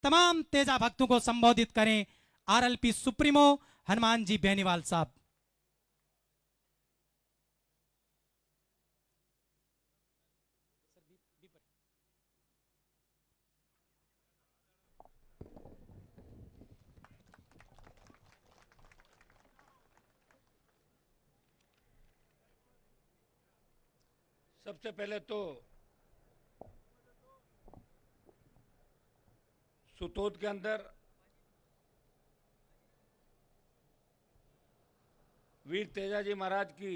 तमाम तेजा भक्तों को संबोधित करें आरएलपी सुप्रीमो हनुमान जी बेनीवाल साहब। सबसे पहले तो सुतोद के अंदर वीर तेजाजी महाराज की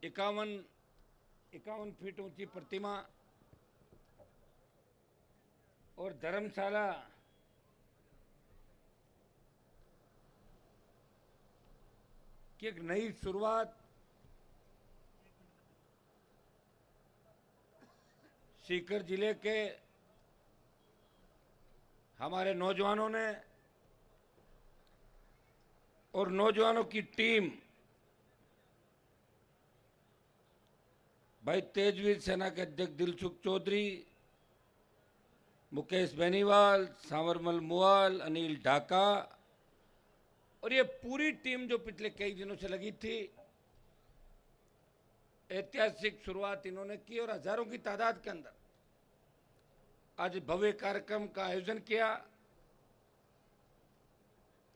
51 फीट ऊंची प्रतिमा और धर्मशाला की एक नई शुरुआत सीकर जिले के हमारे नौजवानों ने और नौजवानों की टीम भाई तेजवीर सेना के अध्यक्ष दिलसुख चौधरी, मुकेश बेनीवाल, सांवरमल मुआल, अनिल ढाका और ये पूरी टीम जो पिछले कई दिनों से लगी थी, ऐतिहासिक शुरुआत इन्होंने की और हजारों की तादाद के अंदर आज भव्य कार्यक्रम का आयोजन किया।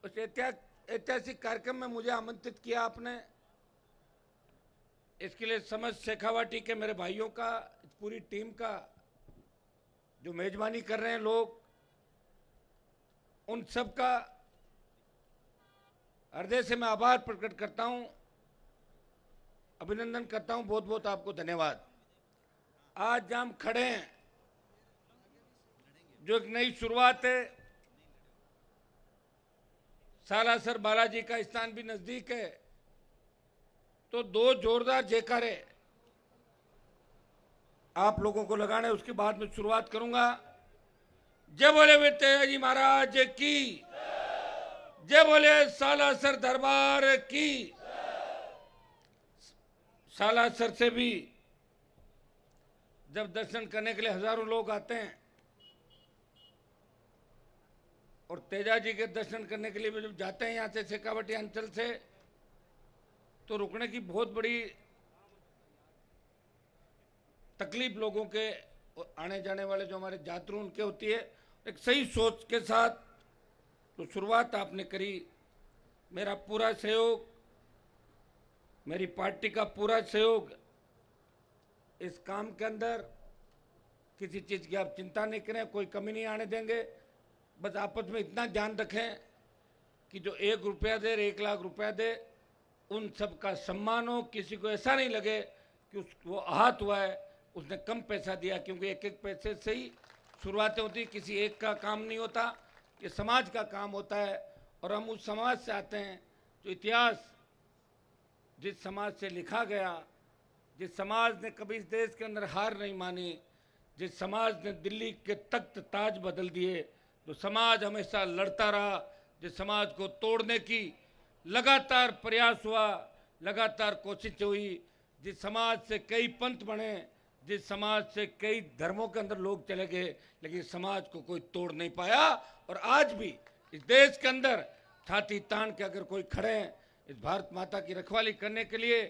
उस ऐतिहासिक कार्यक्रम में मुझे आमंत्रित किया आपने, इसके लिए समस्त शेखावाटी के मेरे भाइयों का, पूरी टीम का, जो मेजबानी कर रहे हैं लोग, उन सब का हृदय से मैं आभार प्रकट करता हूं, अभिनंदन करता हूं। बहुत बहुत आपको धन्यवाद। आज हम खड़े हैं, जो एक नई शुरुआत है। सालासर बालाजी का स्थान भी नजदीक है, तो दो जोरदार जयकारे आप लोगों को लगाने, उसके बाद में शुरुआत करूंगा। जय बोले वीर तेजाजी महाराज की, जय बोले सालासर दरबार की। सालासर से भी जब दर्शन करने के लिए हजारों लोग आते हैं और तेजाजी के दर्शन करने के लिए भी जब जाते हैं यहाँ से शेखावाटी अंचल से, तो रुकने की बहुत बड़ी तकलीफ लोगों के आने जाने वाले जो हमारे यात्रु उनके होती है। एक सही सोच के साथ तो शुरुआत आपने करी। मेरा पूरा सहयोग, मेरी पार्टी का पूरा सहयोग इस काम के अंदर, किसी चीज की आप चिंता नहीं करें, कोई कमी नहीं आने देंगे। बस आपस में इतना ध्यान रखें कि जो 1 रुपया दे, 1 लाख रुपया दे, उन सब का सम्मान हो। किसी को ऐसा नहीं लगे कि वो आहत हुआ है, उसने कम पैसा दिया, क्योंकि एक एक पैसे से ही शुरुआतें होती, किसी एक का काम नहीं होता, ये समाज का काम होता है। और हम उस समाज से आते हैं जो इतिहास, जिस समाज से लिखा गया, जिस समाज ने कभी इस देश के अंदर हार नहीं मानी, जिस समाज ने दिल्ली के तख्त ताज बदल दिए, जो समाज हमेशा लड़ता रहा, जिस समाज को तोड़ने की लगातार प्रयास हुआ, लगातार कोशिश हुई, जिस समाज से कई पंथ बने, जिस समाज से कई धर्मों के अंदर लोग चले गए, लेकिन समाज को कोई तोड़ नहीं पाया। और आज भी इस देश के अंदर छाती तान के अगर कोई खड़े हैं इस भारत माता की रखवाली करने के लिए,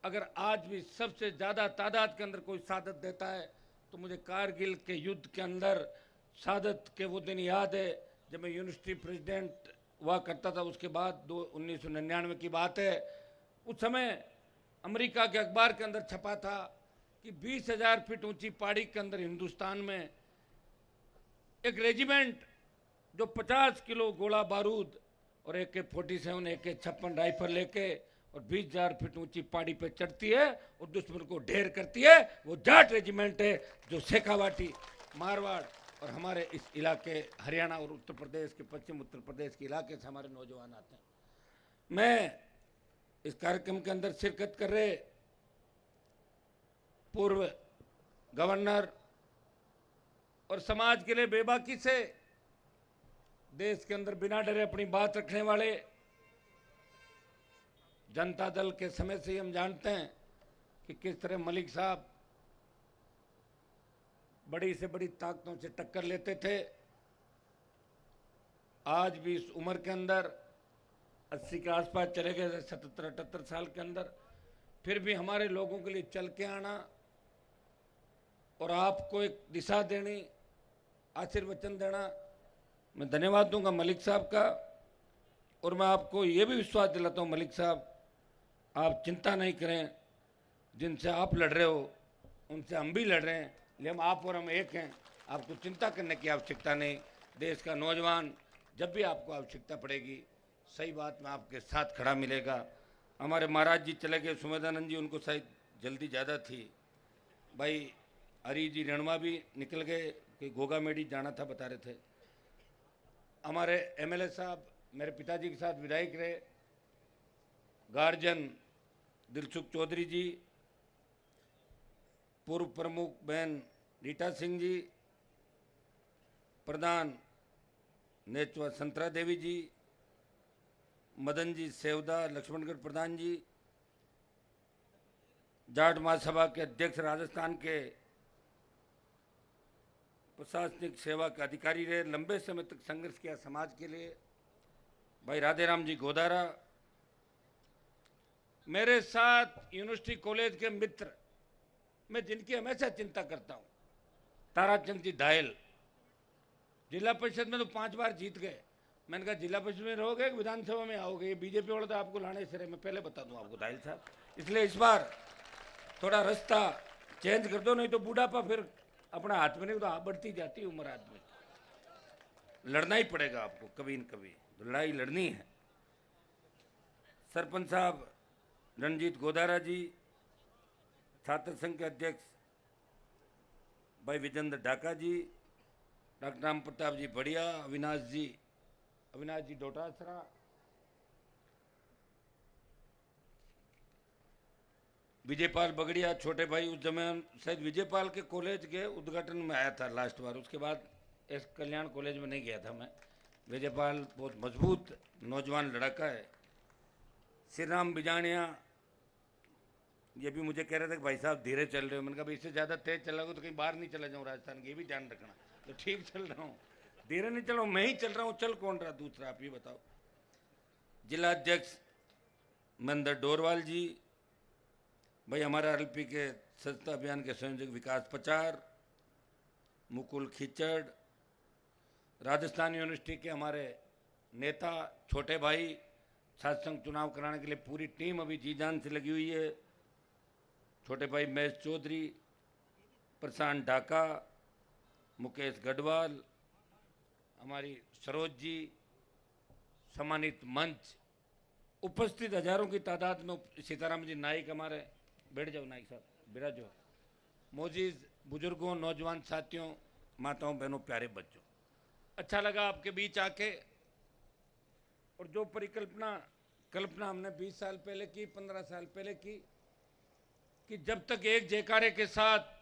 अगर आज भी सबसे ज़्यादा तादाद के अंदर कोई शहादत देता है, तो मुझे कारगिल के युद्ध के अंदर शहादत के वो दिन याद है जब मैं यूनिवर्सिटी प्रेसिडेंट हुआ करता था। उसके बाद 1999 की बात है। उस समय अमेरिका के अखबार के अंदर छपा था कि 20,000 फीट ऊंची पहाड़ी के अंदर हिंदुस्तान में एक रेजिमेंट जो 50 किलो गोला बारूद और AK-47, AK-56 राइफल लेके और 20,000 फीट ऊंची पहाड़ी पे चढ़ती है और दुश्मन को ढेर करती है, वो जाट रेजिमेंट है जो शेखावाटी, मारवाड़ और हमारे इस इलाके हरियाणा और उत्तर प्रदेश के, पश्चिम उत्तर प्रदेश के इलाके से हमारे नौजवान आते हैं। मैं इस कार्यक्रम के अंदर शिरकत कर रहे पूर्व गवर्नर और समाज के लिए बेबाकी से देश के अंदर बिना डरे अपनी बात रखने वाले जनता दल के समय से ही हम जानते हैं कि किस तरह मलिक साहब बड़ी से बड़ी ताकतों से टक्कर लेते थे। आज भी इस उम्र के अंदर 80 के आसपास चले गए, 77-78 साल के अंदर, फिर भी हमारे लोगों के लिए चल के आना और आपको एक दिशा देनी, आशीर्वचन देना। मैं धन्यवाद दूंगा मलिक साहब का, और मैं आपको ये भी विश्वास दिलाता हूँ मलिक साहब, आप चिंता नहीं करें, जिनसे आप लड़ रहे हो उनसे हम भी लड़ रहे हैं, लेकिन आप और हम एक हैं, आपको चिंता करने की आवश्यकता नहीं। देश का नौजवान जब भी आपको आवश्यकता पड़ेगी, सही बात में आपके साथ खड़ा मिलेगा। हमारे महाराज जी चले गए, सुमेधानंद जी, उनको शायद जल्दी ज़्यादा थी। भाई हरी जी रणवा भी निकल गए, कि गोगा मेडी जाना था बता रहे थे। हमारे एमएलए साहब मेरे पिताजी के साथ विधायक रहे, गार्जियन दिलसुख चौधरी जी, पूर्व प्रमुख बहन रीटा सिंह जी, प्रधान नेचवा संतरा देवी जी, मदन जी सेवदा, लक्ष्मणगढ़ प्रधान जी, जाट महासभा के अध्यक्ष राजस्थान के, प्रशासनिक सेवा के अधिकारी रहे, लंबे समय तक संघर्ष किया समाज के लिए, भाई राधेराम जी गोदारा, मेरे साथ यूनिवर्सिटी कॉलेज के मित्र, मैं जिनकी हमेशा चिंता करता हूं, ताराचंद जी दायल, जिला परिषद में तो 5 बार जीत गए। मैंने कहा जिला परिषद में रहोगे कि विधानसभा में आओगे, ये बीजेपी वाला तो आपको लाने से रहे, मैं पहले बता दूं आपको दाहिल साहब, इसलिए इस बार थोड़ा रास्ता चेंज कर दो, नहीं तो बूढ़ापा फिर अपना हाथ में नहीं, तो आप बढ़ती जाती है उम्र आदमी, लड़ना ही पड़ेगा आपको कभी न कभी, तो लड़ाई लड़नी है। सरपंच साहब रणजीत गोदारा जी, छात्र संघ के अध्यक्ष भाई विजेंद्र ढाका जी, डॉक्टर राम प्रताप जी बढ़िया, अविनाश जी डोटासरा, विजयपाल बगड़िया, छोटे भाई, उस समय शायद विजयपाल के कॉलेज के उद्घाटन में आया था लास्ट बार, उसके बाद एस कल्याण कॉलेज में नहीं गया था मैं। विजयपाल बहुत मजबूत नौजवान लड़का है। श्री राम बिजानिया, ये भी मुझे कह रहे थे कि भाई साहब धीरे चल रहे हो, मैंने कहा इससे ज़्यादा तेज चलोगे तो कहीं बाहर नहीं चला जाऊँ राजस्थान के, ये भी ध्यान रखना। तो ठीक चल रहा हूँ, धीरे नहीं चल रहा हूँ, मैं ही चल रहा हूँ, चल कौन रहा दूसरा, आप ये बताओ। जिला अध्यक्ष महेंद्र डोरवाल जी, भाई हमारे आरएलपी के स्वच्छता अभियान के संयोजक विकास पचार, मुकुल खिचड़, राजस्थान यूनिवर्सिटी के हमारे नेता छोटे भाई, छात्र संघ चुनाव कराने के लिए पूरी टीम अभी जी जान से लगी हुई है। छोटे भाई महेश चौधरी, प्रशांत ढाका, मुकेश गढ़वाल, हमारी सरोज जी, सम्मानित मंच, उपस्थित हजारों की तादाद में, सीताराम जी नाइक, हमारे बैठ जाओ नाइक साहब, बिराजो, मोजीज बुजुर्गों, नौजवान साथियों, माताओं बहनों, प्यारे बच्चों, अच्छा लगा आपके बीच आके। और जो कल्पना हमने 20 साल पहले की, 15 साल पहले की, कि जब तक एक जयकारे के साथ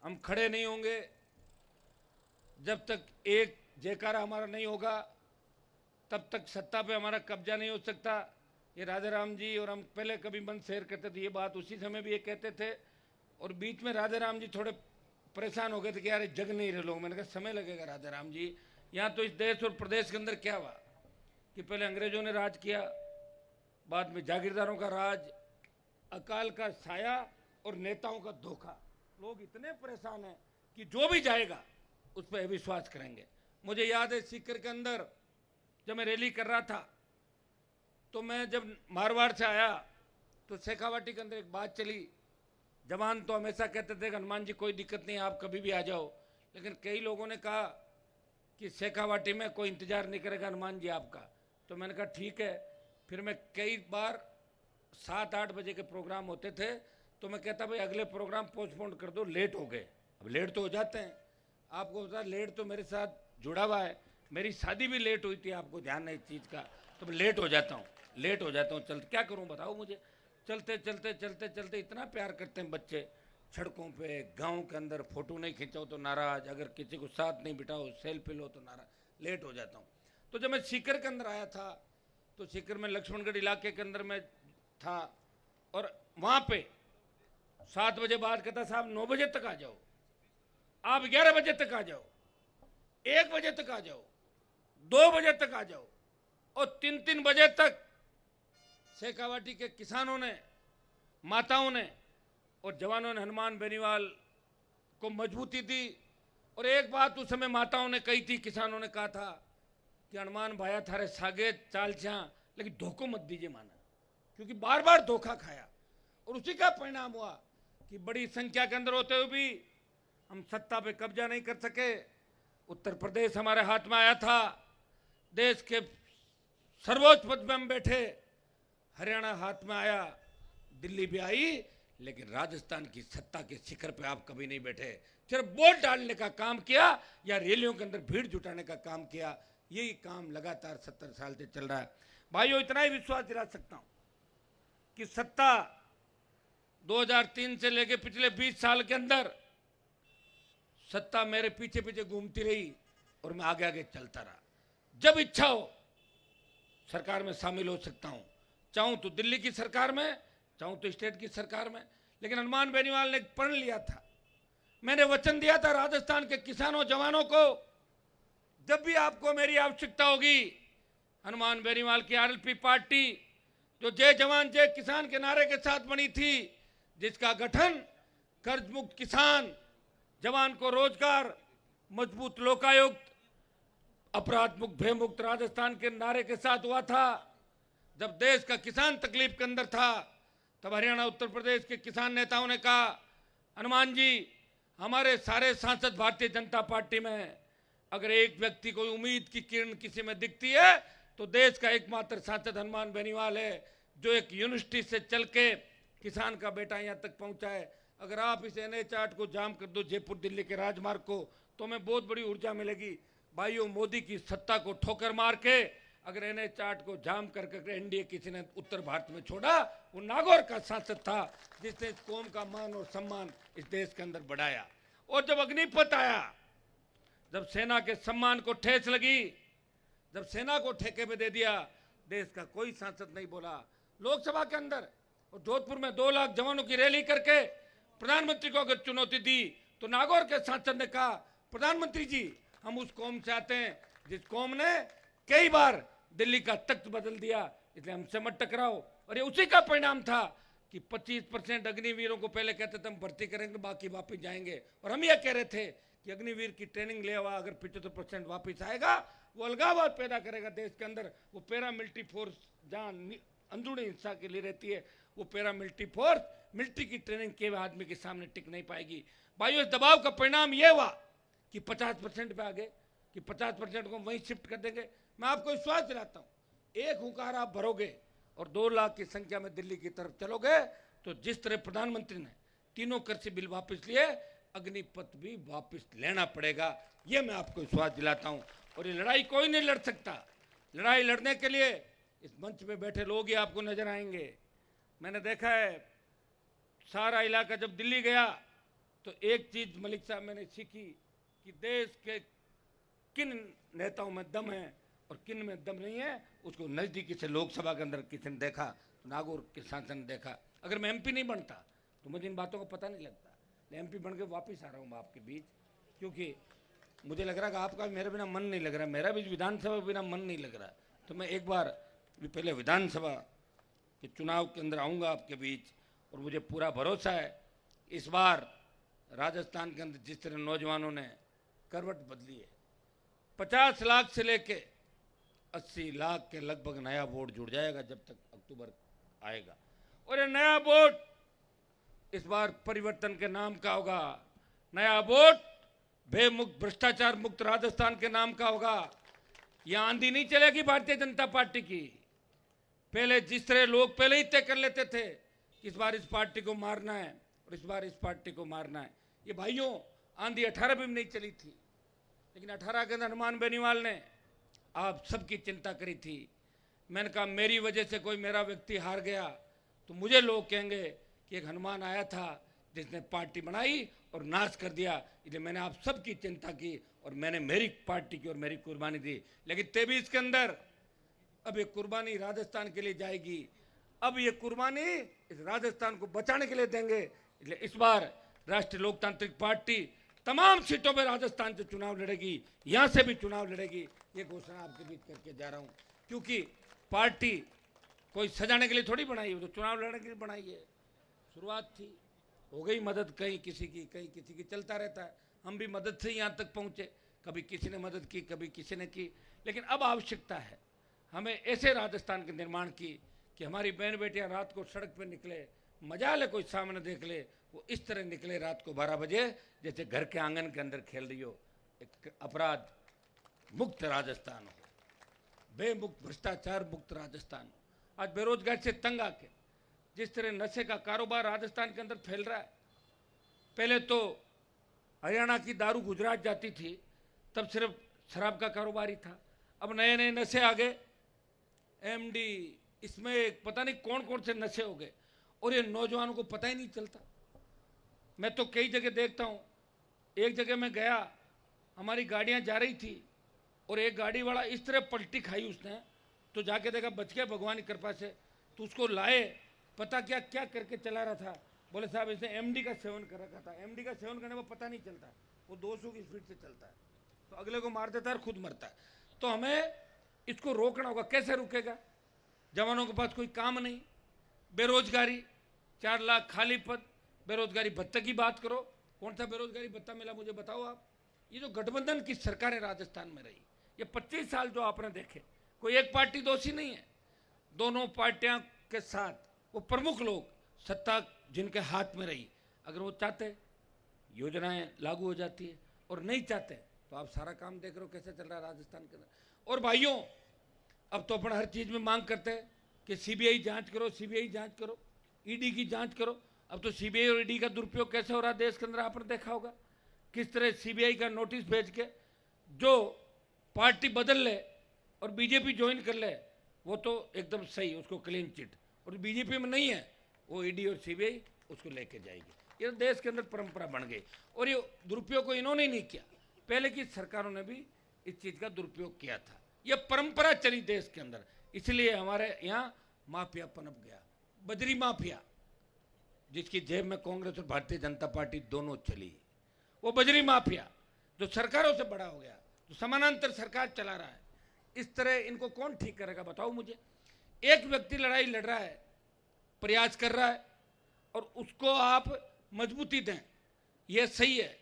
हम खड़े नहीं होंगे, जब तक एक जयकारा हमारा नहीं होगा, तब तक सत्ता पे हमारा कब्जा नहीं हो सकता। ये राधेराम जी और हम पहले कभी मन शेयर करते थे, ये बात उसी समय भी ये कहते थे, और बीच में राधेराम जी थोड़े परेशान हो गए थे कि यार जग नहीं रहे लोग। मैंने कहा समय लगेगा राधेराम जी, यहाँ तो इस देश और प्रदेश के अंदर क्या हुआ कि पहले अंग्रेजों ने राज किया, बाद में जागीरदारों का राज, अकाल का साया और नेताओं का धोखा। लोग इतने परेशान हैं कि जो भी जाएगा उस पर विश्वास करेंगे। मुझे याद है सीकर के अंदर जब मैं रैली कर रहा था, तो मैं जब मारवाड़ से आया तो शेखावाटी के अंदर एक बात चली। जवान तो हमेशा कहते थे कि हनुमान जी कोई दिक्कत नहीं, आप कभी भी आ जाओ, लेकिन कई लोगों ने कहा कि शेखावाटी में कोई इंतजार नहीं करेगा हनुमान जी आपका। तो मैंने कहा ठीक है। फिर मैं कई बार 7-8 बजे के प्रोग्राम होते थे, तो मैं कहता भाई अगले प्रोग्राम पोस्टपोन कर दो, लेट हो गए। अब लेट तो हो जाते हैं, आपको पता लेट तो मेरे साथ जुड़ा हुआ है, मेरी शादी भी लेट हुई थी, आपको ध्यान है इस चीज़ का, तो मैं लेट हो जाता हूँ, चलते क्या करूँ बताओ मुझे। चलते चलते चलते चलते इतना प्यार करते हैं बच्चे, सड़कों पे गांव के अंदर फोटो नहीं खिंचाओ तो नाराज, अगर किसी को साथ नहीं बिठाओ सेल्फी लो तो नाराज, लेट हो जाता हूँ। तो जब मैं सीकर के अंदर आया था, तो सीकर में लक्ष्मणगढ़ इलाके के अंदर में था, और वहाँ पे 7 बजे बाद कहता साहब 9 बजे तक आ जाओ, आप 11 बजे तक आ जाओ, 1 बजे तक आ जाओ, 2 बजे तक आ जाओ, और 3-3 बजे तक शेखावाटी के किसानों ने, माताओं ने और जवानों ने हनुमान बेनीवाल को मजबूती दी। और एक बात उस समय माताओं ने कही थी, किसानों ने कहा था कि हनुमान भाया थारे सागे चाल छा, लेकिन धोखो मत दीजिए माना, क्योंकि बार बार धोखा खाया। और उसी का परिणाम हुआ कि बड़ी संख्या के अंदर होते हुए भी हम सत्ता पे कब्जा नहीं कर सके। उत्तर प्रदेश हमारे हाथ में आया था, देश के सर्वोच्च पद में हम बैठे, हरियाणा हाथ में आया, दिल्ली भी आई, लेकिन राजस्थान की सत्ता के शिखर पे आप कभी नहीं बैठे। सिर्फ वोट डालने का काम किया या रैलियों के अंदर भीड़ जुटाने का काम किया। यही काम लगातार 70 साल से चल रहा है। भाइयों, इतना ही विश्वास दिला सकता हूं कि सत्ता 2003 से लेकर पिछले 20 साल के अंदर सत्ता मेरे पीछे पीछे घूमती रही और मैं आगे आगे चलता रहा। जब इच्छा हो सरकार में शामिल हो सकता हूं, चाहूं तो दिल्ली की सरकार में, चाहूं तो स्टेट की सरकार में। लेकिन हनुमान बेनीवाल ने प्रण लिया था, मैंने वचन दिया था राजस्थान के किसानों जवानों को, जब भी आपको मेरी आवश्यकता होगी, हनुमान बेनीवाल की आरएलपी पार्टी जो जय जवान जय किसान के नारे के साथ बनी थी, जिसका गठन कर्ज मुक्त किसान, जवान को रोजगार, मजबूत लोकायुक्त, अपराध मुक्त भय मुक्त राजस्थान के नारे के साथ हुआ था। जब देश का किसान तकलीफ के अंदर था, तब हरियाणा उत्तर प्रदेश के किसान नेताओं ने कहा, हनुमान जी हमारे सारे सांसद भारतीय जनता पार्टी में, अगर एक व्यक्ति को उम्मीद की किरण किसी में दिखती है तो देश का एकमात्र सांसद हनुमान बेनीवाल है, जो एक यूनिवर्सिटी से चल के किसान का बेटा यहाँ तक पहुंचा है। अगर आप इस NH 8 को जाम कर दो, जयपुर दिल्ली के राजमार्ग को, तो हमें बहुत बड़ी ऊर्जा मिलेगी। भाइयों, मोदी की सत्ता को ठोकर मार के अगर NH 8 को जाम करके एनडीए किसी ने उत्तर भारत में छोड़ा, वो नागौर का सांसद था, जिसने इस कौम का मान और सम्मान इस देश के अंदर बढ़ाया। और जब अग्निपथ आया, जब सेना के सम्मान को ठेस लगी, जब सेना को ठेके पे दे दिया, देश का कोई सांसद नहीं बोला। लोकसभा के अंदर और जोधपुर में 2 लाख जवानों की रैली करके प्रधानमंत्री को अगर चुनौती दी, तो नागौर के सांसद ने कहा, प्रधानमंत्री जी हम उस कौम से आते हैं जिस कौम ने कई बार दिल्ली का तख्त बदल दिया, इसलिए हमसे मत टकराओ। और ये उसी का परिणाम था कि 25% अग्निवीरों को पहले कहते थे हम भर्ती करेंगे, बाकी वापस जाएंगे। और हम ये कह रहे थे कि अग्निवीर की ट्रेनिंग ले हुआ अगर 75% वापस आएगा, वो अलगाववाद पैदा करेगा देश के अंदर। वो पैरामिलिट्री फोर्स जहाँ अंदरूनी हिंसा के लिए रहती है, वो पैरामिलिट्री फोर्स मिलिट्री की ट्रेनिंग के आदमी के सामने टिक नहीं पाएगी। भाइयों, इस दबाव का परिणाम ये हुआ कि 50% पे आ गए, कि 50% को वहीं शिफ्ट कर देंगे। मैं आपको विश्वास दिलाता हूँ, एक हुंकार आप भरोगे और 2 लाख की संख्या में दिल्ली की तरफ चलोगे, तो जिस तरह प्रधानमंत्री ने 3 कृषि बिल वापस लिए, अग्निपथ भी वापस लेना पड़ेगा। ये मैं आपको विश्वास दिलाता हूँ। और ये लड़ाई कोई नहीं लड़ सकता। लड़ाई लड़ने के लिए इस मंच पे बैठे लोग ही आपको नजर आएंगे। मैंने देखा है सारा इलाका, जब दिल्ली गया तो एक चीज मलिक साहब मैंने सीखी कि देश के किन नेताओं में दम है और किन में दम नहीं है, उसको नजदीकी से लोकसभा के अंदर किसी ने देखा, नागौर के सांसद ने देखा। अगर मैं MP नहीं बनता तो मुझे इन बातों का पता नहीं लगता। MP बन के वापिस आ रहा हूँ आपके बीच, क्योंकि मुझे लग रहा है कि आपका मेरे बिना मन नहीं लग रहा, मेरा भी विधानसभा बिना मन नहीं लग रहा। तो मैं एक बार भी पहले विधानसभा के चुनाव के अंदर आऊँगा आपके बीच, और मुझे पूरा भरोसा है इस बार राजस्थान के अंदर जिस तरह नौजवानों ने करवट बदली है, 50 लाख से लेके 80 लाख के लगभग नया वोट जुड़ जाएगा जब तक अक्टूबर आएगा। और ये नया वोट इस बार परिवर्तन के नाम का होगा। नया वोट भय मुक्त, भ्रष्टाचार मुक्त राजस्थान के नाम का होगा। यह आंधी नहीं चलेगी भारतीय जनता पार्टी की। पहले जिस तरह लोग पहले ही तय कर लेते थे कि इस बार इस पार्टी को मारना है और इस बार इस पार्टी को मारना है, ये भाइयों आंधी 18 में नहीं चली थी, लेकिन 18 के अंदर हनुमान बेनीवाल ने आप सबकी चिंता करी थी। मैंने कहा मेरी वजह से कोई मेरा व्यक्ति हार गया तो मुझे लोग कहेंगे कि एक हनुमान आया था जिसने पार्टी बनाई और नाश कर दिया, इसलिए मैंने आप सबकी चिंता की और मैंने मेरी पार्टी की और मेरी कुर्बानी दी। लेकिन 23 के अंदर अब ये कुर्बानी राजस्थान के लिए जाएगी। अब ये कुर्बानी इस राजस्थान को बचाने के लिए देंगे, इसलिए इस बार राष्ट्रीय लोकतांत्रिक पार्टी तमाम सीटों पर राजस्थान से चुनाव लड़ेगी, यहां से भी चुनाव लड़ेगी। ये घोषणा आपके बीच करके जा रहा हूं, क्योंकि पार्टी कोई सजाने के लिए थोड़ी बनाई है, तो चुनाव लड़ने के लिए बनाई है। शुरुआत थी, हो गई मदद, कहीं किसी की कहीं किसी की, चलता रहता है। हम भी मदद से यहाँ तक पहुँचे, कभी किसी ने मदद की, कभी किसी ने की। लेकिन अब आवश्यकता है हमें ऐसे राजस्थान के निर्माण की कि हमारी बहन बेटियां रात को सड़क पर निकले, मजाल है कोई सामने देख ले, वो इस तरह निकले रात को 12 बजे जैसे घर के आंगन के अंदर खेल रही हो। एक अपराध मुक्त राजस्थान हो, बेमुक्त भ्रष्टाचार मुक्त राजस्थान हो। आज बेरोजगारी से तंग आके जिस तरह नशे का कारोबार राजस्थान के अंदर फैल रहा है, पहले तो हरियाणा की दारू गुजरात जाती थी, तब सिर्फ शराब का कारोबार ही था। अब नए नए नशे आ गए, एमडी, इसमें पता नहीं कौन कौन से नशे हो गए, और ये नौजवानों को पता ही नहीं चलता। मैं तो कई जगह देखता हूँ, एक जगह मैं गया, हमारी गाड़ियाँ जा रही थी और एक गाड़ी वाला इस तरह पलटी खाई उसने, तो जाके देखा बच गया भगवान की कृपा से। तो उसको लाए, पता क्या क्या करके चला रहा था, बोले साहब इसने एमडी का सेवन कर रखा था। एमडी का सेवन करने में पता नहीं चलता, वो 200 की स्पीड से चलता है, तो अगले को मार देता है और खुद मरता है। तो हमें इसको रोकना होगा। कैसे रुकेगा? जवानों के पास कोई काम नहीं, बेरोजगारी, 4 लाख खाली पद, बेरोजगारी भत्ते की बात करो, कौन सा बेरोजगारी भत्ता मिला मुझे बताओ आप। ये जो गठबंधन की सरकारें राजस्थान में रही, ये 25 साल जो आपने देखे, कोई एक पार्टी दोषी नहीं है। दोनों पार्टियां के साथ वो प्रमुख लोग, सत्ता जिनके हाथ में रही, अगर वो चाहते योजनाएं लागू हो जाती है, और नहीं चाहते तो आप सारा काम देख रहे हो कैसे चल रहा है राजस्थान के अंदर। और भाइयों, अब तो अपन हर चीज में मांग करते हैं कि सीबीआई जांच करो, सीबीआई जांच करो, ईडी की जांच करो। अब तो सीबीआई और ईडी का दुरुपयोग कैसे हो रहा है देश के अंदर, आपने देखा होगा। किस तरह सीबीआई का नोटिस भेज के जो पार्टी बदल ले और बीजेपी ज्वाइन कर ले, वो तो एकदम सही, उसको क्लीन चिट, और बीजेपी में नहीं है, वो ईडी और सीबीआई उसको लेके जाएगी। ये देश के अंदर परंपरा बन गई, और ये दुरुपयोग को इन्होंने नहीं किया, पहले की सरकारों ने भी इस चीज का दुरुपयोग किया था। ये परंपरा चली देश के अंदर, इसलिए हमारे यहाँ माफिया पनप गया। बजरी माफिया, जिसकी जेब में कांग्रेस और भारतीय जनता पार्टी दोनों चली, वो बजरी माफिया जो सरकारों से बड़ा हो गया, जो समानांतर सरकार चला रहा है, इस तरह इनको कौन ठीक करेगा बताओ मुझे। एक व्यक्ति लड़ाई लड़ रहा है, प्रयास कर रहा है, और उसको आप मजबूती दें। यह सही है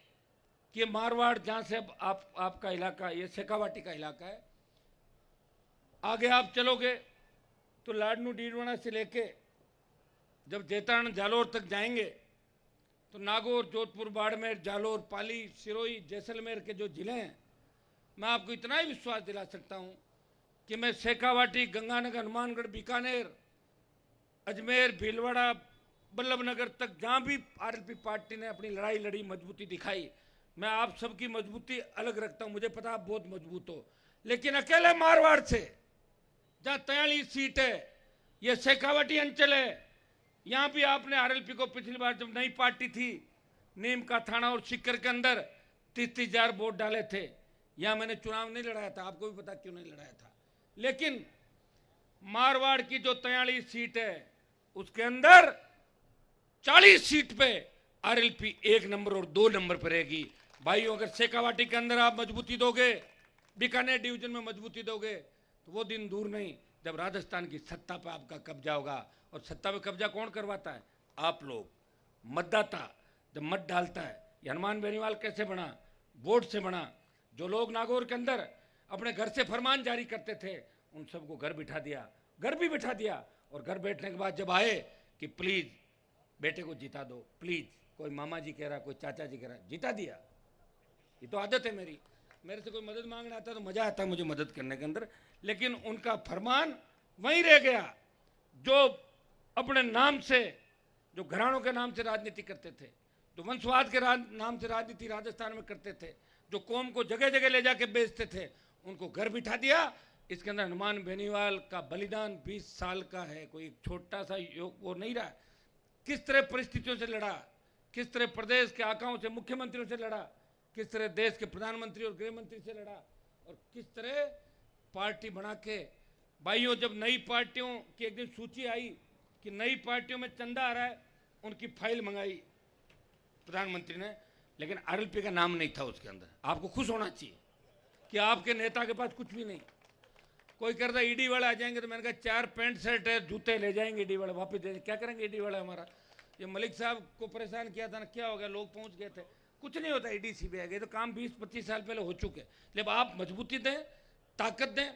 कि ये मारवाड़, जहां से आपका इलाका, ये शेखावाटी का इलाका है, आगे आप चलोगे तो लाडनू डीडवाना से लेके जब जेतान जालोर तक जाएंगे तो नागौर, जोधपुर, बाड़मेर, जालोर, पाली, सिरोही, जैसलमेर के जो जिले हैं, मैं आपको इतना ही विश्वास दिला सकता हूं कि मैं शेखावाटी, गंगानगर, हनुमानगढ़, बीकानेर, अजमेर, भीलवाड़ा, बल्लभनगर तक जहां भी आरएलपी पार्टी ने अपनी लड़ाई लड़ी, मजबूती दिखाई, मैं आप सबकी मजबूती अलग रखता हूं। मुझे पता आप बहुत मजबूत हो, लेकिन अकेले मारवाड़ से जहां 43 सीट है, यह शेखावाटी अंचल है, यहां भी आपने आरएलपी को पिछली बार जब नई पार्टी थी, नीम का थाना और सिक्कर के अंदर 30,000 वोट डाले थे। यहां मैंने चुनाव नहीं लड़ाया था, आपको भी पता क्यों नहीं लड़ाया था। लेकिन मारवाड़ की जो 43 सीट है, उसके अंदर 40 सीट पे आरएलपी 1 नंबर और 2 नंबर पर रहेगी। भाइयों, अगर शेखावाटी के अंदर आप मजबूती दोगे, बीकानेर डिवीजन में मजबूती दोगे, तो वो दिन दूर नहीं जब राजस्थान की सत्ता पर आपका कब्जा होगा। और सत्ता पे कब्जा कौन करवाता है? आप लोग, मतदाता जब मत डालता है। ये हनुमान बेनीवाल कैसे बना? वोट से बना। जो लोग नागौर के अंदर अपने घर से फरमान जारी करते थे, उन सबको घर बिठा दिया, घर भी बिठा दिया, और घर बैठने के बाद जब आए कि प्लीज बेटे को जिता दो, प्लीज, कोई मामा जी कह रहा, कोई चाचा जी कह रहा, जिता दिया। ये तो आदत है मेरी, मेरे से कोई मदद मांगने आता तो मजा आता मुझे मदद करने के अंदर, लेकिन उनका फरमान वहीं रह गया। जो अपने नाम से, जो घरानों के नाम से राजनीति करते थे, जो वंशवाद के नाम से राजनीति राजस्थान में करते थे, जो कौम को जगह जगह ले जाके बेचते थे, उनको घर बिठा दिया। इसके अंदर हनुमान बेनीवाल का बलिदान 20 साल का है, कोई छोटा सा योग वो नहीं रहा। किस तरह परिस्थितियों से लड़ा, किस तरह प्रदेश के आकाओं से, मुख्यमंत्रियों से लड़ा, किस तरह देश के प्रधानमंत्री और गृह मंत्री से लड़ा, और किस तरह पार्टी बना के। भाइयों, जब नई पार्टियों की एक दिन सूची आई कि नई पार्टियों में चंदा आ रहा है, उनकी फाइल मंगाई, प्रधानमंत्री ने, लेकिन आरएलपी का नाम नहीं था उसके अंदर। आपको खुश होना चाहिए कि आपके नेता के पास कुछ भी नहीं। कोई कहता ईडी वाले आ जाएंगे, तो मैंने कहा 4 पैंट शर्ट है, जूते ले जाएंगे ईडी वाले, वापस दे, क्या करेंगे ईडी वाला हमारा। ये मलिक साहब को परेशान किया था ना, क्या हो गया, लोग पहुंच गए थे, कुछ नहीं होता ईडी सीबीआई गए तो काम 20-25 साल पहले हो चुके। लेकिन आप मजबूती दें, ताकत दें।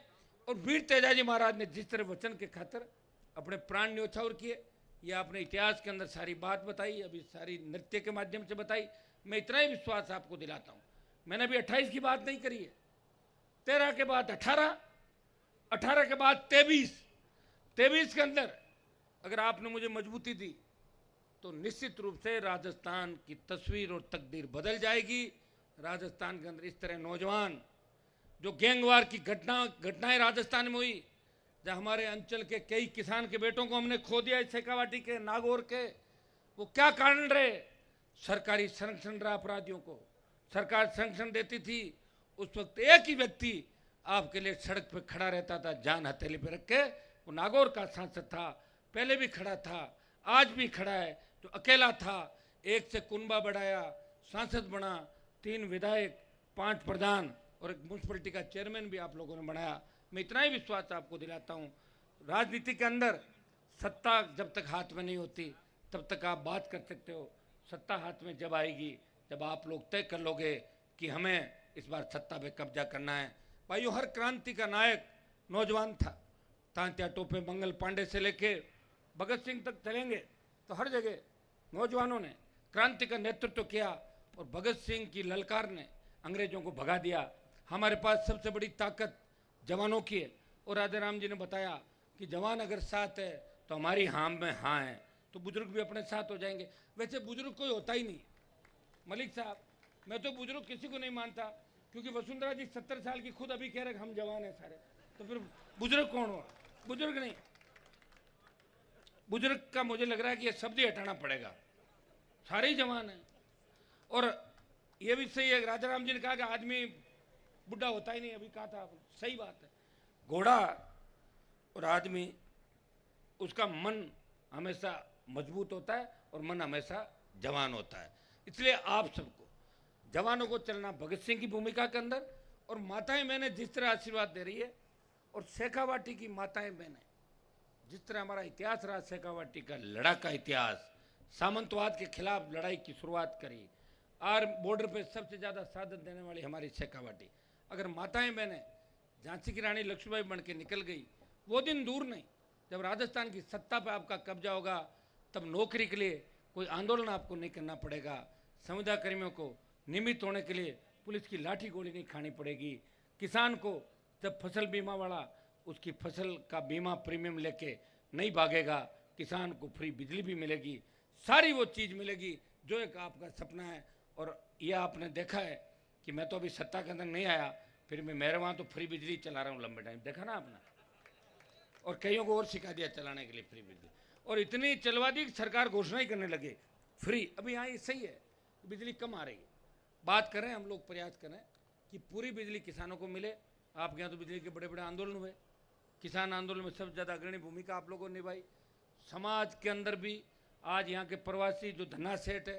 और वीर तेजाजी महाराज ने जिस तरह वचन के खातिर अपने प्राण न्योछावर किए, ये आपने इतिहास के अंदर सारी बात बताई, अभी सारी नृत्य के माध्यम से बताई। मैं इतना ही विश्वास आपको दिलाता हूँ, मैंने अभी 28 की बात नहीं करी है, 13 के बाद 18, 18 के बाद 23 के अंदर अगर आपने मुझे मजबूती दी तो निश्चित रूप से राजस्थान की तस्वीर और तकदीर बदल जाएगी। राजस्थान के अंदर इस तरह नौजवान जो गैंगवार की घटनाएं राजस्थान में हुई, जहां हमारे अंचल के कई किसान के बेटों को हमने खो दिया, शेखावाटी के, नागौर के, वो क्या कारण रहे? सरकारी संरक्षण रहा अपराधियों को, सरकार संरक्षण देती थी। उस वक्त एक ही व्यक्ति आपके लिए सड़क पे खड़ा रहता था, जान हथेली पे रख के, वो नागौर का सांसद था, पहले भी खड़ा था, आज भी खड़ा है, जो अकेला था, एक से कुनबा बढ़ाया, सांसद बना, 3 विधायक, 5 प्रधान और एक म्यूनसिपलिटी का चेयरमैन भी आप लोगों ने बनाया। मैं इतना ही विश्वास आपको दिलाता हूँ, राजनीति के अंदर सत्ता जब तक हाथ में नहीं होती तब तक आप बात कर सकते हो। सत्ता हाथ में जब आएगी, जब आप लोग तय कर लोगे कि हमें इस बार सत्ता पे कब्जा करना है। भाइयों, हर क्रांति का नायक नौजवान था। तांत्या टोपे मंगल पांडे से लेके भगत सिंह तक चलेंगे तो हर जगह नौजवानों ने क्रांति का नेतृत्व किया और भगत सिंह की ललकार ने अंग्रेजों को भगा दिया। हमारे पास सबसे बड़ी ताकत जवानों की है। और राधे राम जी ने बताया कि जवान अगर साथ है तो हमारी हाँ में हाँ है, तो बुजुर्ग भी अपने साथ हो जाएंगे। वैसे बुजुर्ग कोई होता ही नहीं मलिक साहब, मैं तो बुजुर्ग किसी को नहीं मानता, क्योंकि वसुंधरा जी 70 साल की खुद अभी कह रहे हम जवान हैं सारे, तो फिर बुजुर्ग कौन हुआ? बुजुर्ग नहीं। बुजुर्ग का मुझे लग रहा है कि ये शब्द ही हटाना पड़ेगा, सारे ही जवान हैं। और ये भी सही है, राजा राम जी ने कहा कि आदमी बुढ़ा होता ही नहीं, अभी कहा था आपने, सही बात है। घोड़ा और आदमी, उसका मन हमेशा मजबूत होता है और मन हमेशा जवान होता है। इसलिए आप सबको, जवानों को चलना भगत सिंह की भूमिका के अंदर, और माताएं बहनें जिस तरह आशीर्वाद दे रही है, और शेखावाटी की माताएं बहनें जिस तरह हमारा इतिहास रहा, शेखावाटी का लड़ाका इतिहास, सामंतवाद के खिलाफ लड़ाई की शुरुआत करी, और बॉर्डर पे सबसे ज़्यादा साधन देने वाली हमारी शेखावाटी। अगर माताएं बहनें झांसी की रानी लक्ष्मीबाई बन के निकल गई, वो दिन दूर नहीं जब राजस्थान की सत्ता पे आपका कब्जा होगा, तब नौकरी के लिए कोई आंदोलन आपको नहीं करना पड़ेगा। संविदा कर्मियों को नियमित होने के लिए पुलिस की लाठी गोली नहीं खानी पड़ेगी। किसान को जब फसल बीमा वाला उसकी फसल का बीमा प्रीमियम लेके नहीं भागेगा, किसान को फ्री बिजली भी मिलेगी, सारी वो चीज़ मिलेगी जो एक आपका सपना है। और ये आपने देखा है कि मैं तो अभी सत्ता के अंदर नहीं आया, फिर मैं मेरे वहाँ तो फ्री बिजली चला रहा हूँ लंबे टाइम, देखा ना आपने, और कईयों को और सिखा दिया चलाने के लिए फ्री बिजली, और इतनी चलवा दी कि सरकार घोषणा ही करने लगे फ्री। अभी यहाँ ये सही है, बिजली कम आ रही है, बात करें हम लोग, प्रयास करें कि पूरी बिजली किसानों को मिले। आपके यहाँ तो बिजली के बड़े बड़े आंदोलन हुए, किसान आंदोलन में सबसे ज़्यादा अग्रणी भूमिका आप लोगों ने निभाई। समाज के अंदर भी आज यहाँ के प्रवासी जो धन्ना सेठ है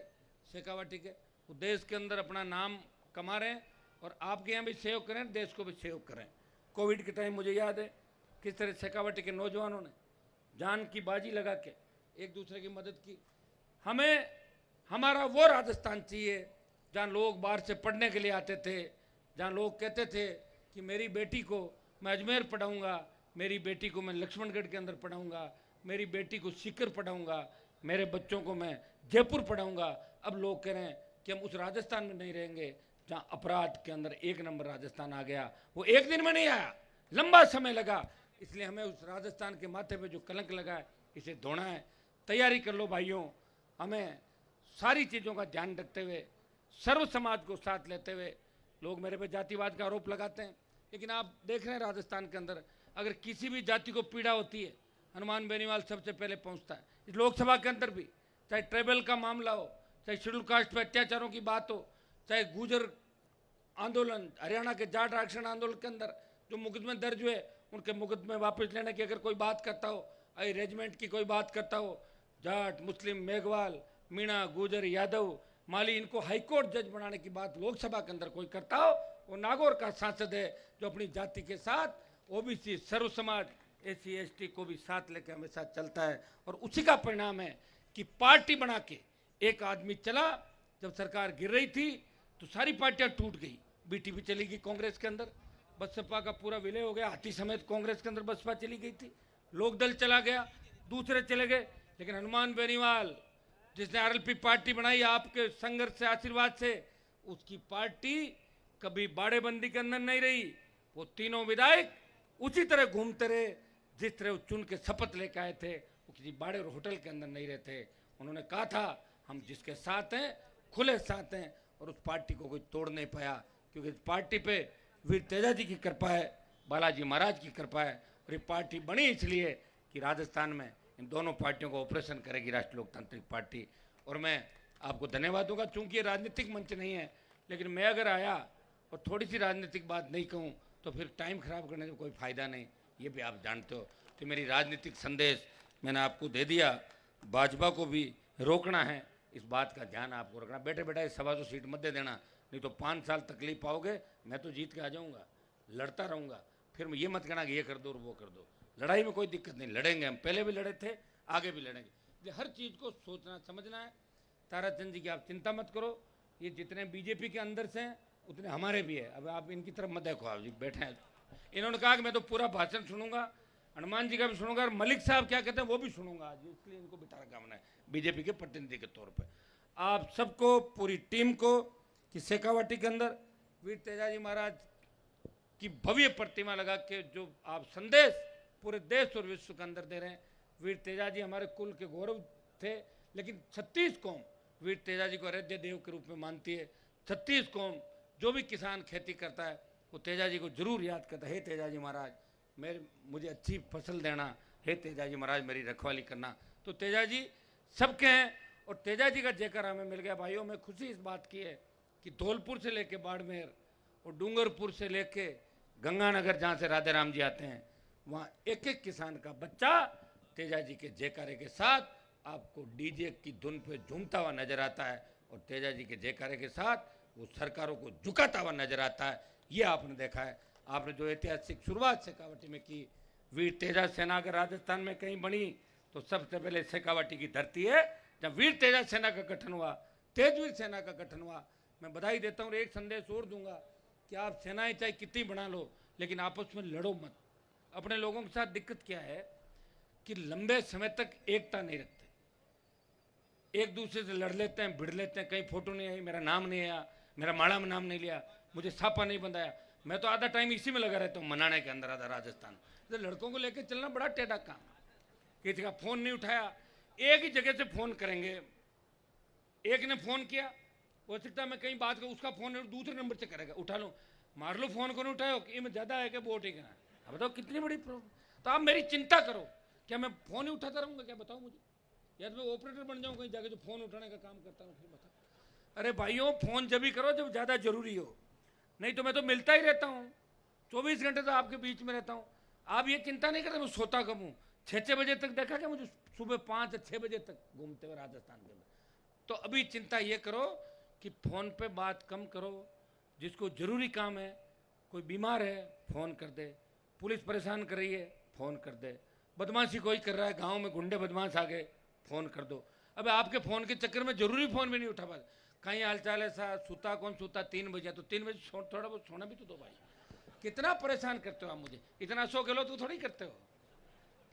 शेखावाटी के, वो देश के अंदर अपना नाम कमा रहे हैं, और आपके यहाँ भी सहयोग करें, देश को भी सहयोग करें। कोविड के टाइम मुझे याद है किस तरह शेखावाटी के नौजवानों ने जान की बाजी लगा के एक दूसरे की मदद की। हमें हमारा वो राजस्थान चाहिए जहाँ लोग बाहर से पढ़ने के लिए आते थे, जहाँ लोग कहते थे कि मेरी बेटी को मैं अजमेर पढ़ाऊँगा, मेरी बेटी को मैं लक्ष्मणगढ़ के अंदर पढ़ाऊँगा, मेरी बेटी को सीकर पढ़ाऊँगा, मेरे बच्चों को मैं जयपुर पढ़ाऊँगा। अब लोग कह रहे हैं कि हम उस राजस्थान में नहीं रहेंगे जहाँ अपराध के अंदर 1 नंबर राजस्थान आ गया। वो एक दिन में नहीं आया, लंबा समय लगा। इसलिए हमें उस राजस्थान के माथे पे जो कलंक लगा है, इसे धोना है। तैयारी कर लो भाइयों, हमें सारी चीज़ों का ध्यान रखते हुए, सर्व समाज को साथ लेते हुए। लोग मेरे पे जातिवाद का आरोप लगाते हैं, लेकिन आप देख रहे हैं राजस्थान के अंदर अगर किसी भी जाति को पीड़ा होती है, हनुमान बेनीवाल सबसे पहले पहुंचता है। इस लोकसभा के अंदर भी, चाहे ट्राइबल का मामला हो, चाहे शेड्यूल कास्ट पर अत्याचारों की बात हो, चाहे गुर्जर आंदोलन, हरियाणा के जाट आरक्षण आंदोलन के अंदर जो मुकदमे दर्ज हुए, उनके मुकदमे वापस लेने की अगर कोई बात करता हो, रेजिमेंट की कोई बात करता हो, जाट, मुस्लिम, मेघवाल, मीणा, गुर्जर, यादव, माली इनको हाईकोर्ट जज बनाने की बात लोकसभा के अंदर कोई करता हो, वो नागौर का सांसद है जो अपनी जाति के साथ ओबीसी, सर्व समाज, एससी एसटी को भी साथ लेकर हमेशा चलता है। और उसी का परिणाम है कि पार्टी बना के एक आदमी चला। जब सरकार गिर रही थी तो सारी पार्टियां टूट गई, बीटीपी चली गई कांग्रेस के अंदर, बसपा का पूरा विलय हो गया, हाथी समेत कांग्रेस के अंदर बसपा चली गई थी, लोकदल चला गया, दूसरे चले गए। लेकिन हनुमान बेनीवाल जिसने आरएलपी पार्टी बनाई आपके संघर्ष से, आशीर्वाद से, उसकी पार्टी कभी बाड़ेबंदी के अंदर नहीं रही। वो तीनों विधायक उसी तरह घूमते रहे जिस तरह वो चुन के शपथ लेके आए थे। वो किसी बाड़े और होटल के अंदर नहीं रहते। उन्होंने कहा था हम जिसके साथ हैं खुले साथ हैं, और उस पार्टी को कोई तोड़ नहीं पाया, क्योंकि इस पार्टी पे वीर तेजा जी की कृपा है, बालाजी महाराज की कृपा है। और ये पार्टी बनी इसलिए कि राजस्थान में इन दोनों पार्टियों को ऑपरेशन करेगी राष्ट्रीय लोकतांत्रिक पार्टी। और मैं आपको धन्यवाद दूंगा, चूंकि ये राजनीतिक मंच नहीं है, लेकिन मैं अगर आया और थोड़ी सी राजनीतिक बात नहीं कहूँ तो फिर टाइम खराब करने में कोई फायदा नहीं, ये भी आप जानते हो। तो मेरी राजनीतिक संदेश मैंने आपको दे दिया। भाजपा को भी रोकना है, इस बात का ध्यान आपको रखना। बैठे बैठे 125 सीट मत दे देना, नहीं तो 5 साल तकलीफ पाओगे। मैं तो जीत के आ जाऊंगा, लड़ता रहूंगा, फिर ये मत कहना कि ये कर दो और वो कर दो। लड़ाई में कोई दिक्कत नहीं, लड़ेंगे हम, पहले भी लड़े थे, आगे भी लड़ेंगे। ये हर चीज़ को सोचना समझना है। ताराचंद जी की आप चिंता मत करो, ये जितने बीजेपी के अंदर से हैं उतने हमारे भी है। अब आप इनकी तरफ मत देखो, आप जी बैठे हैं। इन्होंने कहा कि मैं तो पूरा भाषण सुनूंगा, हनुमान जी का भी सुनूंगा, और मलिक साहब क्या कहते हैं वो भी सुनूंगा आज, इसलिए इनको बिठा रखा हमने बीजेपी के प्रतिनिधि के तौर पर। आप सबको, पूरी टीम को, कि शेखावाटी के अंदर वीर तेजाजी महाराज की भव्य प्रतिमा लगा के जो आप संदेश पूरे देश और विश्व के अंदर दे रहे हैं। वीर तेजाजी हमारे कुल के गौरव थे, लेकिन 36 कौम वीर तेजाजी को आराध्य देव के रूप में मानती है। 36 कौम जो भी किसान खेती करता है वो तेजाजी को जरूर याद करता है। हे तेजाजी महाराज मुझे अच्छी फसल देना, हे तेजाजी महाराज मेरी रखवाली करना। तो तेजाजी सबके हैं, और तेजाजी का जयकारा हमें मिल गया। भाइयों, मैं खुशी इस बात की है कि धौलपुर से लेके बाड़मेर और डूंगरपुर से लेके गंगानगर, जहाँ से राधे राम जी आते हैं, वहाँ एक एक किसान का बच्चा तेजाजी के जयकारे के साथ आपको डीजे की धुन पे झूमता हुआ नजर आता है, और तेजाजी के जयकारे के साथ वो सरकारों को झुकाता हुआ नजर आता है। ये आपने देखा है। आपने जो ऐतिहासिक शुरुआत शेखावाटी में की, वीर तेजा सेना अगर राजस्थान में कहीं बनी तो सबसे पहले शेखावाटी की धरती है, जब वीर तेजा सेना का गठन हुआ, तेजवीर सेना का गठन हुआ। मैं बधाई देता हूँ और एक संदेश और दूंगा कि आप सेनाएं चाहे कितनी बना लो, लेकिन आपस में लड़ो मत। अपने लोगों के साथ दिक्कत क्या है कि लंबे समय तक एकता नहीं रखते, एक दूसरे से लड़ लेते हैं, भिड़ लेते हैं। कहीं फोटो नहीं आई, मेरा नाम नहीं आया, मेरा माड़ा में नाम नहीं लिया, मुझे छापा नहीं बंधाया। मैं तो आधा टाइम इसी में लगा रहता हूँ, मनाने के अंदर, आधा राजस्थान। तो लड़कों को लेकर चलना बड़ा टेढ़ा काम। किसी का फोन नहीं उठाया, एक ही जगह से फोन करेंगे। एक ने फोन किया, हो सकता है मैं कहीं बात करूँ, उसका फोन दूसरे नंबर से करेगा, उठा लो, मार लो फोन को, नहीं उठाओ, ये में ज्यादा है क्या, वो ठीक है। अब बताओ कितनी बड़ी प्रॉब्लम। तो आप मेरी चिंता करो, क्या मैं फोन ही उठाता रहूंगा क्या? बताओ मुझे, या तो मैं ऑपरेटर बन जाऊँ कहीं जाके जो फोन उठाने का काम करता हूँ, फिर बताओ। अरे भाइयों, फोन जब भी करो जब ज्यादा जरूरी हो, नहीं तो मैं तो मिलता ही रहता हूँ, 24 घंटे तो आपके बीच में रहता हूँ। आप ये चिंता नहीं करते मैं सोता कब हूँ। 6 बजे तक देखा क्या मुझे, सुबह 5 या 6 बजे तक घूमते हुए राजस्थान के में। तो अभी चिंता ये करो कि फोन पे बात कम करो, जिसको जरूरी काम है, कोई बीमार है फोन कर दे, पुलिस परेशान कर रही है फोन कर दे, बदमाशी कोई कर रहा है, गांव में गुंडे बदमाश आ गए फोन कर दो। अब आपके फोन के चक्कर में जरूरी फोन भी नहीं उठा पाते। कहीं हालचाल है सा, सूता कौन सूता, 3 बजे, तो 3 बजे थोड़ा बहुत सोना भी तो दो भाई। कितना परेशान करते हो आप मुझे, इतना सो के लो तो थोड़ी करते हो।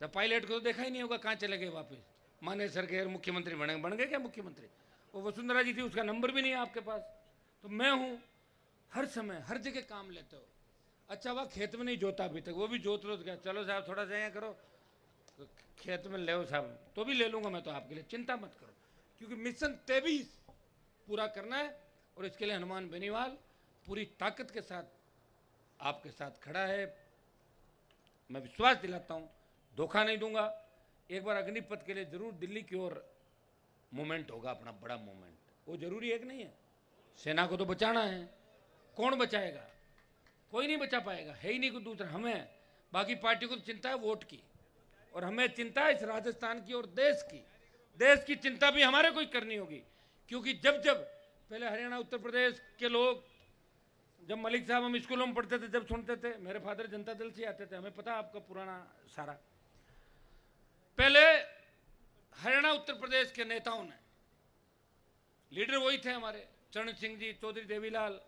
जब पायलट को तो देखा ही नहीं होगा, कहाँ चले गए वापस, मानेसर के मुख्यमंत्री बन गए क्या मुख्यमंत्री? वो वसुंधरा जी थी, उसका नंबर भी नहीं है आपके पास। तो मैं हूँ, हर समय हर जगह काम लेते हो। अच्छा वह खेत में नहीं जोता अभी तक, वो भी जोत लो, क्या चलो साहब थोड़ा सा यहाँ करो, तो खेत में ले साहब, तो भी ले लूँगा मैं तो आपके लिए, चिंता मत करो। क्योंकि मिशन 23 पूरा करना है, और इसके लिए हनुमान बेनीवाल पूरी ताकत के साथ आपके साथ खड़ा है। मैं विश्वास दिलाता हूँ, धोखा नहीं दूंगा। एक बार अग्निपथ के लिए जरूर दिल्ली की ओर मूवमेंट होगा, अपना बड़ा मूवमेंट, वो जरूरी है कि नहीं है? सेना को तो बचाना है, कौन बचाएगा? कोई नहीं बचा पाएगा, है ही नहीं कोई दूसरा। हमें, बाकी पार्टी को तो चिंता है वोट की, और हमें चिंता है इस राजस्थान की और देश की। देश की चिंता भी हमारे को ही करनी होगी, क्योंकि जब जब पहले हरियाणा उत्तर प्रदेश के लोग, जब मलिक साहब हम स्कूलों में पढ़ते थे, जब सुनते थे, मेरे फादर जनता दल से आते थे, हमें पता है आपका पुराना सारा। पहले हरियाणा उत्तर प्रदेश के नेताओं ने, लीडर वही थे हमारे, चरण सिंह जी, चौधरी देवीलाल।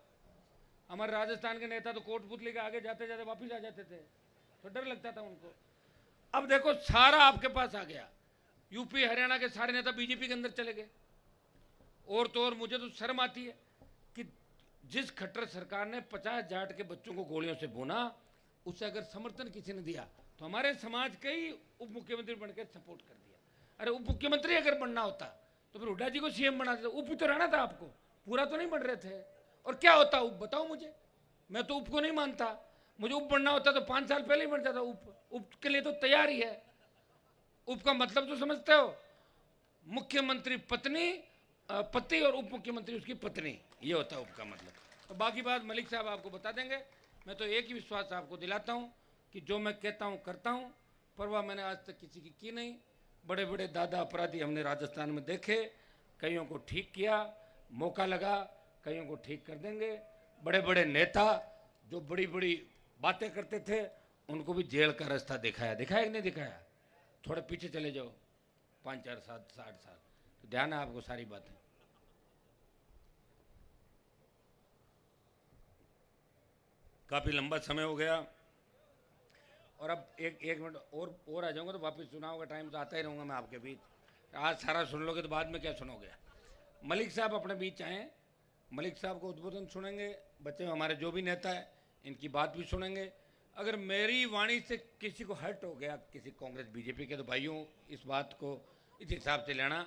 हमारे राजस्थान के नेता तो कोटपुतली के आगे जाते जाते वापिस आ जाते थे, तो डर लगता था उनको। अब देखो सारा आपके पास आ गया, यूपी हरियाणा के सारे नेता बीजेपी के अंदर चले गए। और तो और मुझे तो शर्म आती है कि जिस खट्टर सरकार ने 50 जाट के बच्चों को गोलियों से भूना, उसे अगर समर्थन किसी ने दिया तो हमारे समाज के ही उप मुख्यमंत्री बनकर सपोर्ट कर दिया। अरे उप मुख्यमंत्री अगर बनना होता तो फिर हुड्डा जी को सीएम बना देते। उप ही तो रहना था आपको, पूरा तो नहीं बन रहे थे। और क्या होता उप, बताओ मुझे। मैं तो उप को नहीं मानता, मुझे उप बनना होता तो 5 साल पहले ही बन जाता। उप के लिए तो तैयार ही है। उप का मतलब तो समझते हो, मुख्यमंत्री पत्नी, पति और उप मुख्यमंत्री उसकी पत्नी, ये होता है उप का मतलब। तो बाकी बात मलिक साहब आपको बता देंगे। मैं तो एक ही विश्वास आपको दिलाता हूँ कि जो मैं कहता हूँ करता हूँ, परवाह मैंने आज तक किसी की नहीं। बड़े बड़े दादा अपराधी हमने राजस्थान में देखे, कईयों को ठीक किया, मौका लगा, कईयों को ठीक कर देंगे। बड़े बड़े नेता जो बड़ी बड़ी बातें करते थे, उनको भी जेल का रास्ता दिखाया, दिखाया कि नहीं दिखाया? थोड़े पीछे चले जाओ, 5, 4, 7, 60 साल, तो ध्यान है आपको सारी बातें। काफी लंबा समय हो गया और अब एक मिनट और आ जाऊंगा तो वापस चुनाव का टाइम तो आता ही रहूंगा मैं आपके बीच। आज सारा सुन लोगे तो बाद में क्या सुनोगे। मलिक साहब अपने बीच आए, मलिक साहब को उद्बोधन सुनेंगे। बच्चे हमारे जो भी नेता है इनकी बात भी सुनेंगे। अगर मेरी वाणी से किसी को हर्ट हो गया, किसी कांग्रेस बीजेपी के, तो भाइयों इस बात को इस हिसाब से लेना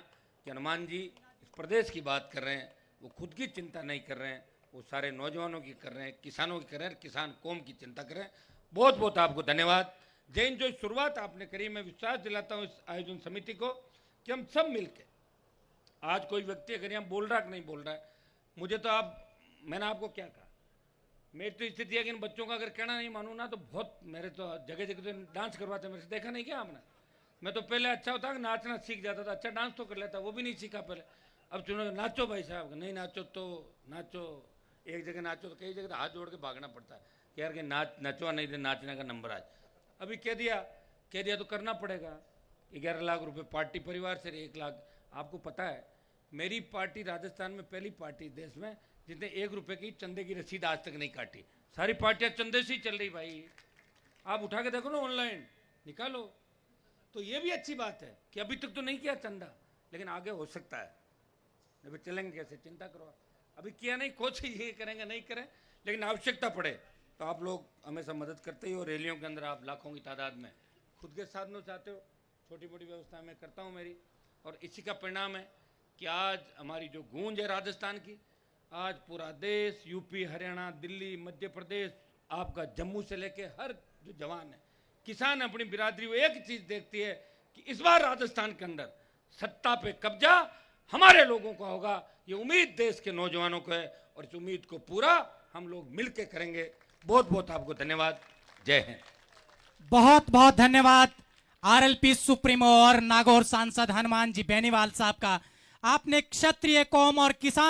कि हनुमान जी इस प्रदेश की बात कर रहे हैं, वो खुद की चिंता नहीं कर रहे हैं, वो सारे नौजवानों की कर रहे हैं, किसानों की कर रहे हैं, किसान कौम की चिंता कर रहे हैं। बहुत बहुत आपको धन्यवाद। जैन जो शुरुआत आपने करी, मैं विश्वास दिलाता हूँ इस आयोजन समिति को कि हम सब मिलकर, आज कोई व्यक्ति अगर यहाँ बोल रहा है कि नहीं बोल रहा है, मुझे तो मैंने आपको क्या कहा, मेरी तो स्थिति है कि इन बच्चों का अगर कहना नहीं मानूँ ना तो बहुत, मेरे तो जगह जगह तो डांस करवाते, मेरे से देखा नहीं क्या आपने। मैं तो पहले अच्छा होता कि नाचना सीख जाता था, अच्छा डांस तो कर लेता, वो भी नहीं सीखा पहले। अब चुनो नाचो भाई साहब, नहीं नाचो तो नाचो, एक जगह नाचो तो कई जगह तो हाथ जोड़ के भागना पड़ता है कि यार कि नाचो नहीं तो नाचने का नंबर आज। अभी कह दिया तो करना पड़ेगा। 11 लाख रुपए पार्टी परिवार से 1 लाख। आपको पता है मेरी पार्टी राजस्थान में पहली पार्टी देश में जिसने 1 रुपए की चंदे की रसीद आज तक नहीं काटी। सारी पार्टियां चंदे से ही चल रही भाई, आप उठा के देखो ना, ऑनलाइन निकालो। तो ये भी अच्छी बात है कि अभी तक तो नहीं किया चंदा, लेकिन आगे हो सकता है। अभी चलेंगे कैसे, चिंता करो। अभी किया नहीं, कोशिश ये करेंगे नहीं करें, लेकिन आवश्यकता पड़े तो आप लोग हमेशा मदद करते ही हो। रैलियों के अंदर आप लाखों की तादाद में खुद के साधनों चाहते हो, छोटी मोटी व्यवस्था मैं करता हूँ मेरी, और इसी का परिणाम है कि आज हमारी जो गूंज है राजस्थान की, आज पूरा देश, यूपी, हरियाणा, दिल्ली, मध्य प्रदेश, आपका जम्मू से लेके हर जो जवान है, किसान अपनी बिरादरी, वो एक चीज देखती है कि इस बार राजस्थान के अंदर सत्ता पे कब्जा हमारे लोगों का होगा। ये उम्मीद देश के नौजवानों को है और इस उम्मीद को पूरा हम लोग मिलकर करेंगे। बहुत बहुत आपको धन्यवाद। जय हिंद। बहुत बहुत धन्यवाद आरएलपी सुप्रीमो और नागौर सांसद हनुमान जी बेनीवाल साहब का। आपने क्षत्रिय कौम और किसान